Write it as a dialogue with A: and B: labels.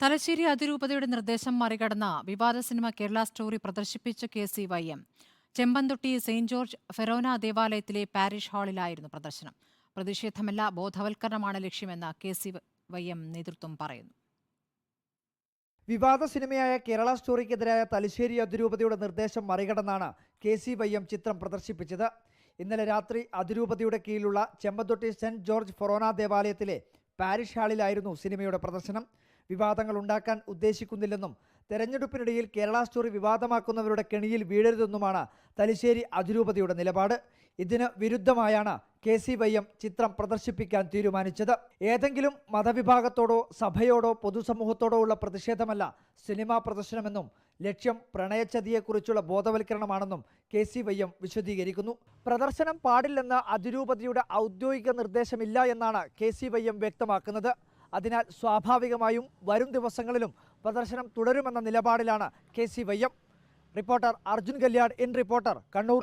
A: തലശ്ശേരി അതിരൂപതയുടെ നിർദ്ദേശം മറികടന്ന വിവാദ സിനിമ കേരള സ്റ്റോറി പ്രദർശിപ്പിച്ച KCYM ചെമ്പന്തൊട്ടി സെയിന്റ് ജോർജ് ഫെറോന ദേവാലയത്തിലെ പാരിഷ് ഹാളിലായിരുന്നു പ്രദർശനം. പ്രതിഷേധമല്ല, ബോധവൽക്കരണമാണ് ലക്ഷ്യമെന്ന് KCYM നേതൃത്വം പറയുന്നു.
B: വിവാദ സിനിമയായ കേരള സ്റ്റോറിക്കെതിരായ തലശ്ശേരി അതിരൂപതയുടെ നിർദ്ദേശം മറികടന്നാണ് KCYM ചിത്രം പ്രദർശിപ്പിച്ചത്. ഇന്നലെ രാത്രി അതിരൂപതയുടെ കീഴിലുള്ള ചെമ്പന്തൊട്ടി സെന്റ് ജോർജ് ഫെറോന ദേവാലയത്തിലെ പാരിഷ് ഹാളിലായിരുന്നു സിനിമയുടെ പ്രദർശനം. വിവാദങ്ങൾ ഉണ്ടാക്കാൻ ഉദ്ദേശിക്കുന്നില്ലെന്നും തെരഞ്ഞെടുപ്പിനിടയിൽ കേരള സ്റ്റോറി വിവാദമാക്കുന്നവരുടെ കെണിയിൽ വീഴരുതെന്നുമാണ് തലശ്ശേരി അതിരൂപതയുടെ നിലപാട്. ഇതിന് വിരുദ്ധമായാണ് KCYM ചിത്രം പ്രദർശിപ്പിക്കാൻ തീരുമാനിച്ചത്. ഏതെങ്കിലും മതവിഭാഗത്തോടോ സഭയോടോ പൊതുസമൂഹത്തോടോ ഉള്ള പ്രതിഷേധമല്ല സിനിമാ പ്രദർശനമെന്നും ലക്ഷ്യം പ്രണയച്ചതിയെക്കുറിച്ചുള്ള ബോധവൽക്കരണമാണെന്നും KCYM വിശദീകരിക്കുന്നു. പ്രദർശനം പാടില്ലെന്ന് അതിരൂപതയുടെ ഔദ്യോഗിക നിർദ്ദേശമില്ല എന്നാണ് KCYM വ്യക്തമാക്കുന്നത്. അതിനാൽ സ്വാഭാവികമായും വരും ദിവസങ്ങളിലും പ്രദർശനം തുടരുമെന്ന നിലപാടിലാണ് KCYM. Reporter Arjun Kalliad, in reporter, Kannur.